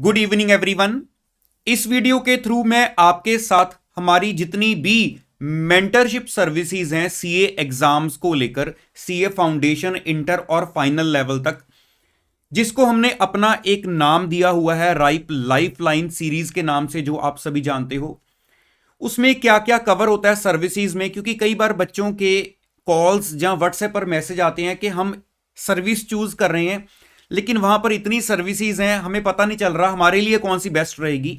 Good evening everyone. इस video के through मैं आपके साथ हमारी जितनी भी मेंटरशिप सर्विसेज हैं सीए एग्जाम्स को लेकर, सीए फाउंडेशन, इंटर और फाइनल लेवल तक, जिसको हमने अपना एक नाम दिया हुआ है राइप लाइफलाइन सीरीज के नाम से, जो आप सभी जानते हो। उसमें क्या क्या कवर होता है सर्विसेज में, क्योंकि कई बार बच्चों के कॉल्स या व्हाट्सएप पर मैसेज आते हैं कि हम सर्विस चूज कर रहे हैं लेकिन वहां पर इतनी सर्विसेज हैं, हमें पता नहीं चल रहा हमारे लिए कौन सी बेस्ट रहेगी।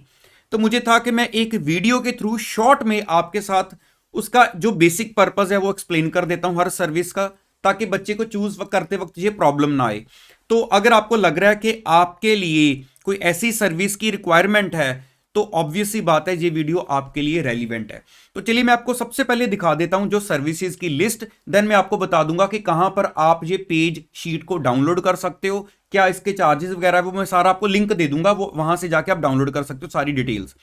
तो मुझे था कि मैं एक वीडियो के थ्रू शॉर्ट में आपके साथ उसका जो बेसिक पर्पस है वो एक्सप्लेन कर देता हूं हर सर्विस का, ताकि बच्चे को चूज करते वक्त ये प्रॉब्लम ना आए। तो अगर आपको लग रहा है कि आपके लिए कोई ऐसी सर्विस की रिक्वायरमेंट है तो ऑब्वियस सी बात है ये वीडियो आपके लिए रेलिवेंट है। तो चलिए मैं आपको सबसे पहले दिखा देता हूं जो सर्विसेज की लिस्ट, देन मैं आपको बता दूंगा कि कहां पर आप ये पेज शीट को डाउनलोड कर सकते हो, क्या इसके चार्जेस वगैरह वो मैं सारा आपको लिंक दे दूंगा, वो वहां से जाके आप डाउनलोड कर सकते हो सारी डिटेल्स।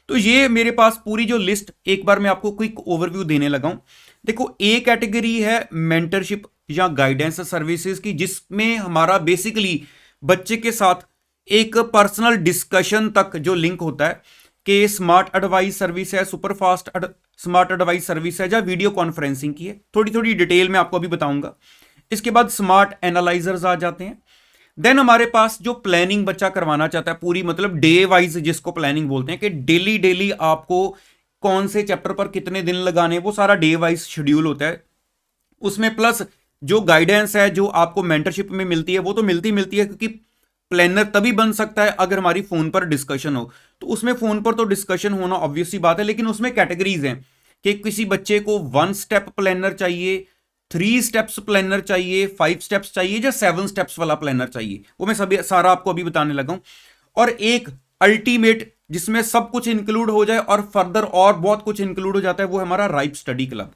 तो ये मेरे पास पूरी जो लिस्ट, एक बार मैं आपको क्विक ओवरव्यू देने लगा हूं। देखो, ए कैटेगरी है मेंटरशिप या गाइडेंस सर्विसेज की, जिसमें हमारा बेसिकली बच्चे के साथ एक पर्सनल डिस्कशन तक जो लिंक होता है कि स्मार्ट एडवाइस सर्विस है, super fast smart advice service है, या वीडियो कॉन्फ्रेंसिंग की है। थोड़ी थोड़ी डिटेल में आपको अभी बताऊंगा। इसके बाद स्मार्ट एनालाइजर्स आ जाते हैं। देन हमारे पास जो प्लानिंग बच्चा करवाना चाहता है पूरी, मतलब डे वाइज जिसको प्लानिंग बोलते हैं, कि डेली डेली आपको कौन से चैप्टर पर कितने दिन लगाने, वो सारा डे वाइज शेड्यूल होता है उसमें। प्लस जो गाइडेंस है जो आपको मेंटरशिप में मिलती है वो तो मिलती है, क्योंकि प्लानर तभी बन सकता है अगर हमारी फोन पर डिस्कशन हो। तो उसमें फोन पर तो डिस्कशन होना ऑब्वियस सी बात है, लेकिन उसमें कैटेगरीज हैं कि किसी बच्चे को 1 स्टेप प्लानर चाहिए, 3 स्टेप्स प्लानर चाहिए, 5 स्टेप्स चाहिए, या 7 स्टेप्स वाला प्लानर चाहिए। वो मैं सभी सारा आपको अभी बताने लगा हूं। और एक अल्टीमेट जिसमें सब कुछ इंक्लूड हो जाए और फर्दर और बहुत कुछ इंक्लूड हो जाता है, वो है हमारा राइप स्टडी क्लब।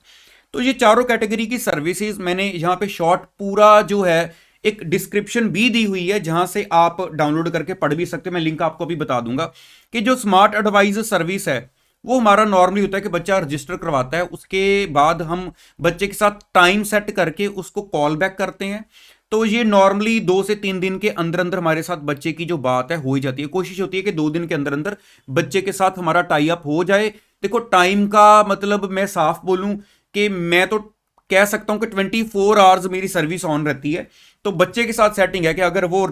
तो ये चारों कैटेगरी की सर्विसेज मैंने यहां पे शॉर्ट पूरा जो है एक डिस्क्रिप्शन भी दी हुई है, जहां से आप डाउनलोड करके पढ़ भी सकते हैं। मैं लिंक आपको भी बता दूंगा कि जो स्मार्ट एडवाइज सर्विस है वो हमारा नॉर्मली होता है कि बच्चा रजिस्टर करवाता है, उसके बाद हम बच्चे के साथ टाइम सेट करके उसको कॉल बैक करते हैं। तो ये नॉर्मली 2 से 3 दिन के अंदर अंदर हमारे साथ बच्चे की जो बात है हो ही जाती है। कोशिश होती है कि 2 दिन के अंदर अंदर बच्चे के साथ हमारा टाई अप हो जाए। देखो, टाइम का मतलब मैं साफ बोलूं कि मैं तो कह सकता हूं कि 24 आवर्स मेरी सर्विस ऑन रहती है। तो बच्चे के साथ सेटिंग है कि अगर वो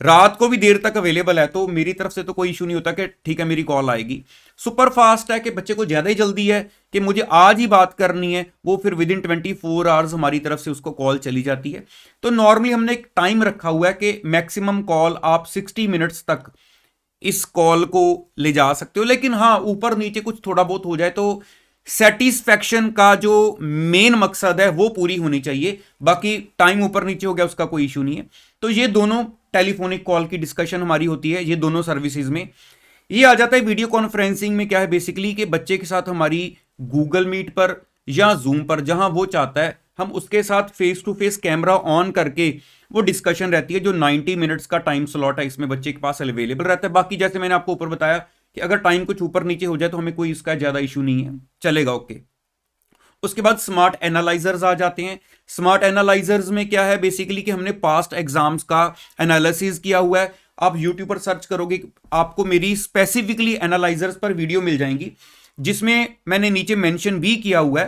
रात को भी देर तक अवेलेबल है तो मेरी तरफ से तो कोई इशू नहीं होता कि ठीक है मेरी कॉल आएगी। सुपर फास्ट है कि बच्चे को ज्यादा ही जल्दी है कि मुझे आज ही बात करनी है, वो फिर विद इन 24 आवर्स हमारी तरफ से उसको कॉल चली जाती है। तो नॉर्मली हमने एक टाइम रखा हुआ है कि मैक्सिमम कॉल आप 60 मिनट्स तक इस कॉल को ले जा सकते हो, लेकिन हाँ ऊपर नीचे कुछ थोड़ा बहुत हो जाए तो सेटिस्फैक्शन का जो मेन मकसद है वो पूरी होनी चाहिए। बाकी टाइम ऊपर नीचे हो गया उसका कोई इशू नहीं है। तो ये दोनों टेलीफोनिक कॉल की डिस्कशन हमारी होती है ये दोनों सर्विसेज में। ये आ जाता है वीडियो कॉन्फ्रेंसिंग में। क्या है बेसिकली कि बच्चे के साथ हमारी गूगल मीट पर या जूम पर, जहां वो चाहता है हम उसके साथ face to face camera on करके वो डिस्कशन रहती है। जो 90 मिनट्स का टाइम स्लॉट है इसमें बच्चे के पास अवेलेबल रहता है। बाकी जैसे मैंने आपको ऊपर बताया कि अगर टाइम कुछ ऊपर नीचे हो जाए तो हमें कोई इसका ज्यादा इशू नहीं है, चलेगा, ओके। उसके बाद स्मार्ट एनालाइजर्स आ जाते हैं। स्मार्ट एनालाइजर्स में क्या है बेसिकली कि हमने पास्ट एग्जाम्स का एनालिसिस किया हुआ है। आप यूट्यूब पर सर्च करोगे आपको मेरी स्पेसिफिकली एनालाइजर्स पर वीडियो मिल जाएंगी, जिसमें मैंने नीचे मेंशन भी किया हुआ है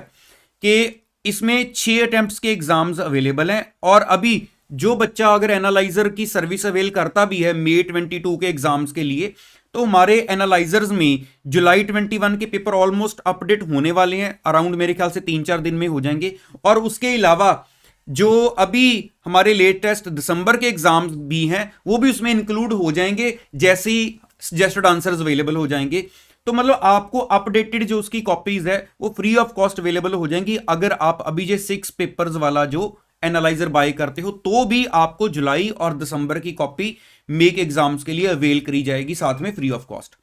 कि इसमें 6 अटेम्प्ट्स के एग्जाम्स अवेलेबल हैं। और अभी जो बच्चा अगर एनालाइजर की सर्विस अवेल करता भी है May 22 के एग्जाम्स के लिए, तो हमारे एनालाइजर्स में जुलाई 21 के पेपर ऑलमोस्ट अपडेट होने वाले हैं। अराउंड मेरे ख्याल से 3-4 दिन में हो जाएंगे। और उसके अलावा जो अभी हमारे लेटेस्ट दिसंबर के एग्जाम्स भी हैं वो भी उसमें इंक्लूड हो जाएंगे जैसे ही सजेस्टेड आंसर्स अवेलेबल हो जाएंगे। तो मतलब आपको अपडेटेड जो उसकी कॉपीज है वो फ्री ऑफ कॉस्ट अवेलेबल हो जाएंगी। अगर आप अभी जो 6 पेपर्स वाला जो एनालाइजर बाय करते हो तो भी आपको जुलाई और दिसंबर की कॉपी मेक एग्जाम्स के लिए अवेल करी जाएगी साथ में फ्री ऑफ कॉस्ट।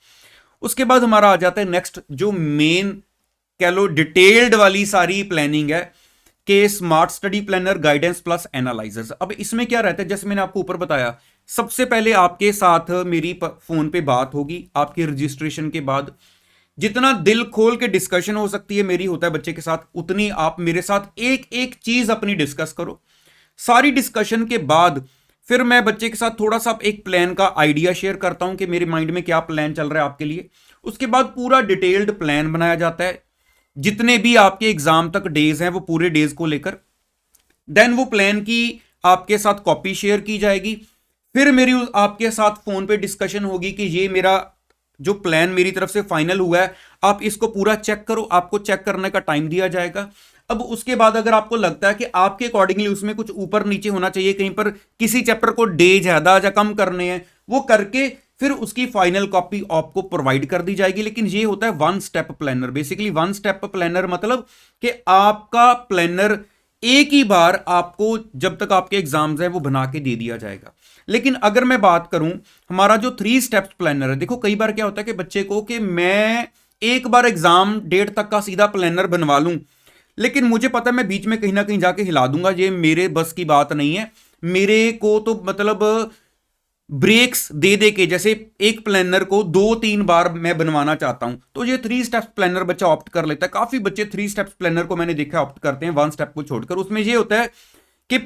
उसके बाद हमारा आ जाता है नेक्स्ट जो मेन कह लो डिटेल्ड वाली सारी प्लानिंग है कि smart study planner, guidance plus analysers. अब इसमें क्या रहता है, जैसे मैंने आपको ऊपर बताया, सबसे पहले आपके साथ मेरी फोन पे बात होगी आपके रजिस्ट्रेशन के बाद। जितना दिल खोल के डिस्कशन हो सकती है मेरी होता है बच्चे के साथ, उतनी आप मेरे साथ एक एक चीज अपनी डिस्कस करो। सारी डिस्कशन के बाद फिर मैं बच्चे के साथ थोड़ा सा एक प्लान का आइडिया शेयर करता हूं कि मेरे माइंड में क्या प्लान चल रहा है आपके लिए। उसके बाद पूरा डिटेल्ड प्लान बनाया जाता है, जितने भी आपके एग्जाम तक डेज हैं वो पूरे डेज को लेकर। देन वो प्लान की आपके साथ कॉपी शेयर की जाएगी। फिर मेरी आपके साथ फोन पे डिस्कशन होगी कि ये मेरा जो प्लान मेरी तरफ से फाइनल हुआ है, आप इसको पूरा चेक करो, आपको चेक करने का टाइम दिया जाएगा। अब उसके बाद अगर आपको लगता है कि आपके अकॉर्डिंगली उसमें कुछ ऊपर नीचे होना चाहिए, कहीं पर किसी चैप्टर को डे ज्यादा या कम करने हैं, वो करके फिर उसकी फाइनल कॉपी आपको प्रोवाइड कर दी जाएगी। लेकिन ये होता है one step planner. Basically one step planner मतलब कि आपका प्लानर एक ही बार आपको जब तक आपके एग्जाम्स हैं वो बना के दे दिया जाएगा। लेकिन अगर मैं बात करूं हमारा जो 3 स्टेप्स प्लानर है, देखो कई बार क्या होता है कि बच्चे को कि मैं एक बार एग्जाम डेट तक का सीधा प्लानर बनवा लूं, लेकिन मुझे पता है मैं बीच में कहीं ना कहीं जाके हिला दूंगा, ये मेरे बस की बात नहीं है। मेरे को तो मतलब ब्रेक्स दे दे के, जैसे एक प्लानर को 2-3 बार मैं बनवाना चाहता हूं, तो ये 3 स्टेप्स प्लानर बच्चा ऑप्ट कर लेता है। काफी बच्चे 3 स्टेप्स प्लानर को मैंने देखा ऑप्ट करते हैं वन स्टेप को छोड़कर। उसमें ये होता है कि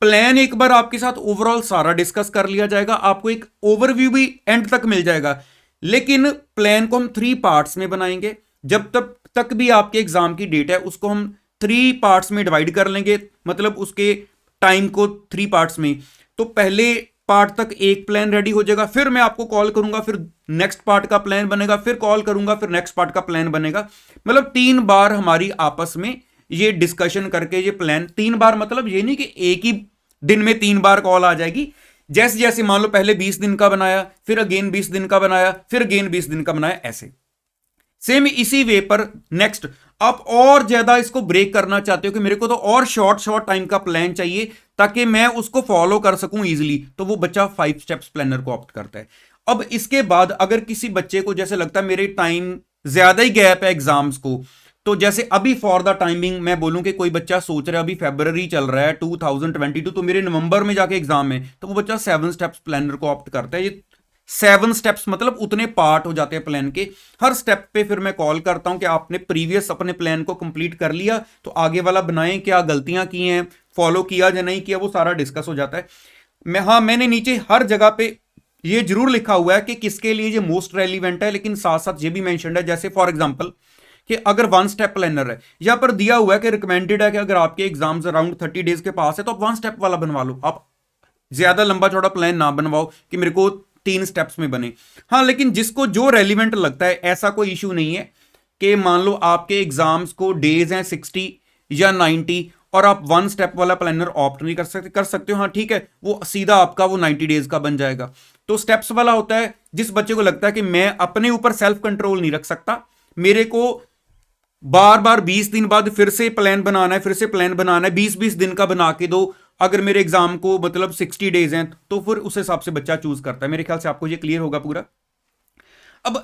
प्लान एक बार आपके साथ ओवरऑल सारा डिस्कस कर लिया जाएगा, आपको एक ओवरव्यू भी एंड तक मिल जाएगा। लेकिन प्लान को हम 3 पार्ट्स में बनाएंगे। जब तक भी आपके एग्जाम की डेट है उसको हम 3 पार्ट्स में डिवाइड कर लेंगे, मतलब उसके टाइम को 3 पार्ट्स में। तो पहले पार्ट तक एक प्लान रेडी हो जाएगा, फिर मैं आपको कॉल करूंगा, फिर नेक्स्ट पार्ट का प्लान बनेगा, फिर कॉल करूंगा, फिर नेक्स्ट पार्ट का प्लान बनेगा। मतलब 3 बार हमारी आपस में ये डिस्कशन करके ये प्लान 3 बार, मतलब ये नहीं कि एक ही दिन में 3 बार कॉल आ जाएगी। जैसे जैसे मान लो पहले 20 दिन का बनाया, फिर अगेन 20 दिन का बनाया, फिर अगेन 20 दिन का बनाया, ऐसे सेम इसी वे पर नेक्स्ट आप और ज्यादा इसको ब्रेक करना चाहते हो कि मेरे को तो और शॉर्ट टाइम का प्लान चाहिए ताकि मैं उसको फॉलो कर सकूं इजीली, तो वो बच्चा 5 स्टेप्स प्लानर को ऑप्ट करता है। अब इसके बाद अगर किसी बच्चे को जैसे लगता है मेरे टाइम ज्यादा ही गैप है एग्जाम्स को, तो जैसे अभी फॉर द टाइमिंग मैं बोलूं कि कोई बच्चा सोच रहा है अभी फरवरी चल रहा है 2022, तो मेरे नवंबर में जाके एग्जाम है, तो वो बच्चा 7 स्टेप्स प्लानर को ऑप्ट करता है। ये 7 स्टेप्स मतलब उतने पार्ट हो जाते हैं प्लान के। हर स्टेप पे फिर मैं कॉल करता हूं कि आपने प्रीवियस अपने प्लान को कंप्लीट कर लिया, तो आगे वाला बनाएं, क्या गलतियां की हैं, फॉलो किया या नहीं किया, वो सारा डिस्कस हो जाता है। मैंने नीचे हर जगह पे ये जरूर लिखा हुआ है कि किसके लिए ये मोस्ट रेलिवेंट है, लेकिन साथ साथ ये भी मेंशन है, जैसे फॉर एग्जांपल कि अगर वन स्टेप प्लानर है, यहां पर दिया हुआ है कि रिकमेंडेड है कि अगर आपके एग्जाम्स अराउंड 30 डेज के पास है तो आप वन स्टेप वाला बनवा लो, आप ज्यादा लंबा चौड़ा प्लान ना बनवाओ कि मेरे को 3 स्टेप्स में बने। हाँ, लेकिन जिसको जो रेलिवेंट लगता है, ऐसा कोई इशू नहीं है कि मान लो आपके एग्जाम्स को डेज हैं 60 या 90 और आप वन स्टेप वाला प्लानर ऑप्ट नहीं कर सकते हो, हाँ ठीक है, वो सीधा आपका वो 90 डेज का बन जाएगा। तो स्टेप्स वाला होता है जिस बच्चे को लगता है कि मैं अपने ऊपर सेल्फ कंट्रोल नहीं रख सकता, मेरे को बार बार 20 दिन बाद फिर से प्लान बनाना है, फिर से प्लान बनाना है, 20-20 दिन का बना के दो, अगर मेरे एग्जाम को मतलब 60 डेज हैं तो फिर उस हिसाब से बच्चा चूज करता है। मेरे ख्याल से आपको ये क्लियर होगा पूरा। अब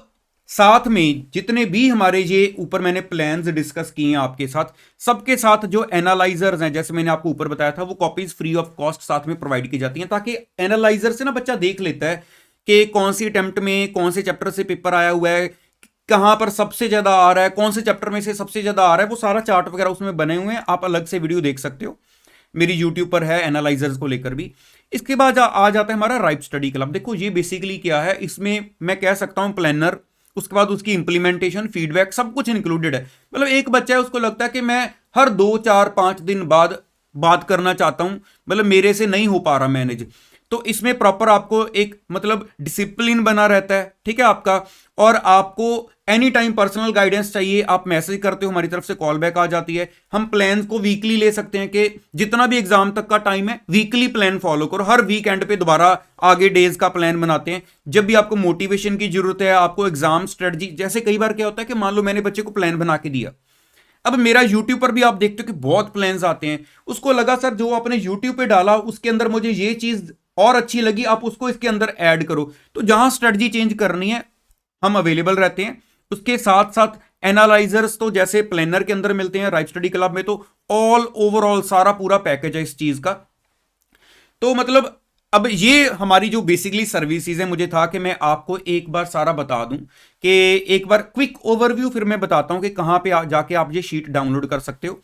साथ में जितने भी हमारे ये ऊपर मैंने प्लान्स डिस्कस किए हैं आपके साथ, सबके साथ जो एनालाइजर्स हैं, जैसे मैंने आपको ऊपर बताया था, वो कॉपीज फ्री ऑफ कॉस्ट साथ में प्रोवाइड की जाती हैं, ताकि एनालाइजर से ना बच्चा देख लेता है कि कौन सी अटेम्प्ट में कौन से चैप्टर से पेपर आया हुआ है, कहां पर सबसे ज्यादा आ रहा है, कौन से चैप्टर में से सबसे ज्यादा आ रहा है, वो सारा चार्ट वगैरह उसमें बने हुए हैं। आप अलग से वीडियो देख सकते हो, मेरी यूट्यूब पर है एनालाइजर्स को लेकर भी। इसके बाद आ जाता है हमारा राइप स्टडी क्लब। देखो ये बेसिकली क्या है, इसमें मैं कह सकता हूं प्लानर, उसके बाद उसकी इंप्लीमेंटेशन, फीडबैक, सब कुछ इंक्लूडेड है। मतलब एक बच्चा है उसको लगता है कि मैं हर 2-4-5 दिन बाद बात करना चाहता हूं, मतलब मेरे से नहीं हो पा रहा मैनेज, तो इसमें प्रॉपर आपको एक मतलब डिसिप्लिन बना रहता है, ठीक है आपका। और आपको एनी टाइम पर्सनल गाइडेंस चाहिए, आप मैसेज करते हो, हमारी तरफ से कॉल बैक आ जाती है। हम प्लान को वीकली ले सकते हैं कि जितना भी एग्जाम तक का टाइम है वीकली प्लान फॉलो करो, हर वीकेंड पे दोबारा आगे डेज का प्लान बनाते हैं। जब भी आपको मोटिवेशन की जरूरत है, आपको एग्जाम स्ट्रेटजी, जैसे कई बार क्या होता है कि मान लो मैंने बच्चे को प्लान बना के दिया, अब मेरा यूट्यूब पर भी आप देखते हो कि बहुत प्लान्स आते हैं, उसको लगा सर जो आपने यूट्यूब पे डाला उसके अंदर मुझे ये चीज और अच्छी लगी, आप उसको इसके अंदर ऐड करो। तो जहां स्ट्रेटजी चेंज करनी है हम अवेलेबल रहते हैं। उसके साथ साथ एनालाइजर्स तो जैसे प्लानर के अंदर मिलते हैं, राइप स्टडी क्लब में तो ऑल ओवरऑल सारा पूरा पैकेज है इस चीज का। तो मतलब अब ये हमारी जो बेसिकली सर्विसेज है, मुझे था कि मैं आपको एक बार सारा बता दूं कि एक बार क्विक ओवरव्यू, फिर मैं बताता हूं कि कहां पे जाके आप ये शीट डाउनलोड कर सकते हो।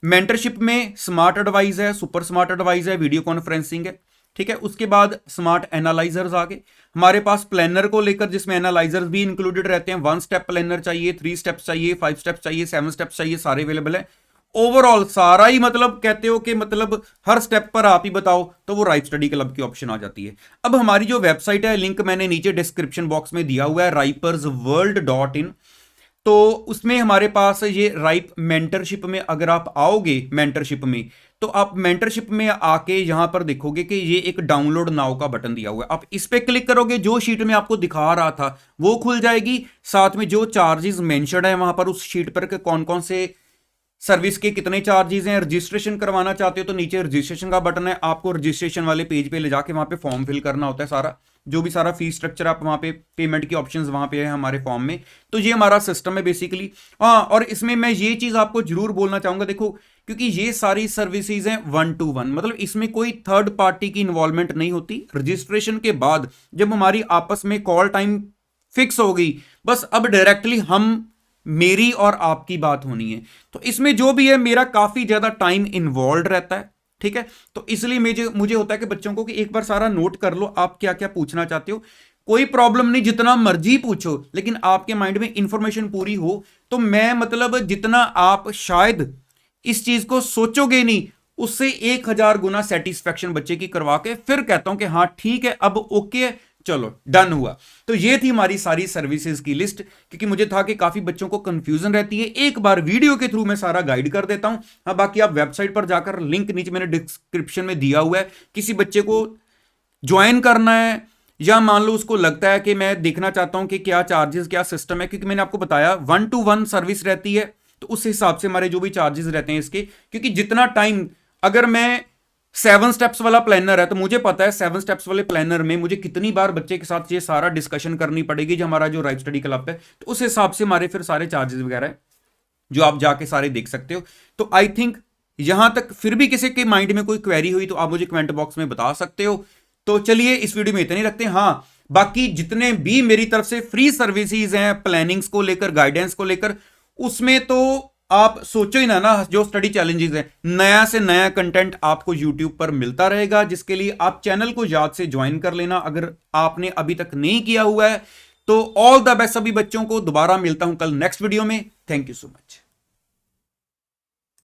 मेंटरशिप में स्मार्ट एडवाइस है, सुपर स्मार्ट एडवाइस है, वीडियो कॉन्फ्रेंसिंग है, ठीक है। उसके बाद स्मार्ट एनालाइजर्स आ गए हमारे पास प्लानर को लेकर, जिसमें एनालाइजर्स भी इंक्लूडेड रहते हैं। 1 स्टेप प्लानर चाहिए, 3 स्टेप्स चाहिए, 5 स्टेप्स चाहिए, 7 स्टेप्स चाहिए, सारे अवेलेबल है। ओवरऑल सारा ही मतलब कहते हो कि मतलब हर स्टेप पर आप ही बताओ, तो वो राइप स्टडी क्लब की ऑप्शन आ जाती है। अब हमारी जो वेबसाइट है, लिंक मैंने नीचे डिस्क्रिप्शन बॉक्स में दिया हुआ है, ripersworld.in। तो उसमें हमारे पास ये राइप मेंटरशिप में अगर आप आओगे मेंटरशिप में, तो आप मेंटरशिप में आके यहां पर देखोगे कि ये एक डाउनलोड नाउ का बटन दिया हुआ है। आप इस पे क्लिक करोगे, जो शीट में आपको दिखा रहा था वो खुल जाएगी। साथ में जो चार्जेस मेंशन्ड है वहां पर उस शीट पर के कौन कौन से सर्विस के कितने चार्जेस हैं। रजिस्ट्रेशन करवाना चाहते हो तो नीचे रजिस्ट्रेशन का बटन है, आपको रजिस्ट्रेशन वाले पेज पे ले जाके वहां पे फॉर्म फिल करना होता है। सारा जो भी सारा फीस स्ट्रक्चर आप वहां पे पेमेंट की ऑप्शंस वहां पे है हमारे फॉर्म में। तो ये हमारा सिस्टम है बेसिकली। हाँ, और इसमें मैं ये चीज आपको जरूर बोलना चाहूंगा, देखो क्योंकि ये सारी सर्विसेज हैं 1 to 1, मतलब इसमें कोई थर्ड पार्टी की इन्वॉल्वमेंट नहीं होती। रजिस्ट्रेशन के बाद जब हमारी आपस में कॉल टाइम फिक्स हो गई, बस अब डायरेक्टली हम मेरी और आपकी बात होनी है। तो इसमें जो भी है मेरा काफी ज्यादा टाइम इन्वॉल्व रहता है, ठीक है। तो इसलिए मुझे होता है कि बच्चों को कि एक बार सारा नोट कर लो आप क्या क्या पूछना चाहते हो। कोई प्रॉब्लम नहीं, जितना मर्जी पूछो, लेकिन आपके माइंड में इंफॉर्मेशन पूरी हो। तो मैं मतलब जितना आप शायद इस चीज को सोचोगे नहीं, उससे 1000 गुना सेटिस्फेक्शन बच्चे की करवा के फिर कहता हूं कि हाँ ठीक है, अब ओके है, चलो डन हुआ। तो ये थी हमारी सारी सर्विसेज की लिस्ट, क्योंकि मुझे था कि काफी बच्चों को कंफ्यूजन रहती है। एक बार वीडियो के थ्रू मैं सारा गाइड कर देता हूं। हाँ, बाकी आप वेबसाइट पर जाकर, लिंक नीचे मैंने डिस्क्रिप्शन में दिया हुआ है, किसी बच्चे को ज्वाइन करना है या मान लो उसको लगता है कि मैं देखना चाहता हूं कि क्या चार्जेस क्या सिस्टम है, क्योंकि मैंने आपको बताया 1 to 1 सर्विस रहती है, तो उस हिसाब से हमारे जो भी चार्जेस रहते हैं इसके, क्योंकि जितना टाइम, अगर मैं 7 स्टेप्स वाला प्लानर है तो मुझे पता है 7 स्टेप्स वाले प्लानर में मुझे कितनी बार बच्चे के साथ ये सारा डिस्कशन करनी पड़ेगी, जो हमारा जो राइप स्टडी क्लब है। तो उस हिसाब से हमारे फिर सारे चार्जेस वगैरह है जो आप जाके सारे देख सकते हो। तो आई थिंक यहां तक फिर भी किसी के माइंड में कोई क्वेरी हुई तो आप मुझे कमेंट बॉक्स में बता सकते हो। तो चलिए इस वीडियो में इतने ही रखते हैं। हाँ, बाकी जितने भी मेरी तरफ से फ्री सर्विसेज हैं प्लानिंग्स को लेकर, गाइडेंस को लेकर, उसमें तो आप सोचो ही ना जो स्टडी चैलेंजेस है, नया से नया कंटेंट आपको YouTube पर मिलता रहेगा, जिसके लिए आप चैनल को याद से ज्वाइन कर लेना अगर आपने अभी तक नहीं किया हुआ है। तो ऑल द बेस्ट सभी बच्चों को। दोबारा मिलता हूं कल नेक्स्ट वीडियो में। Thank you so much.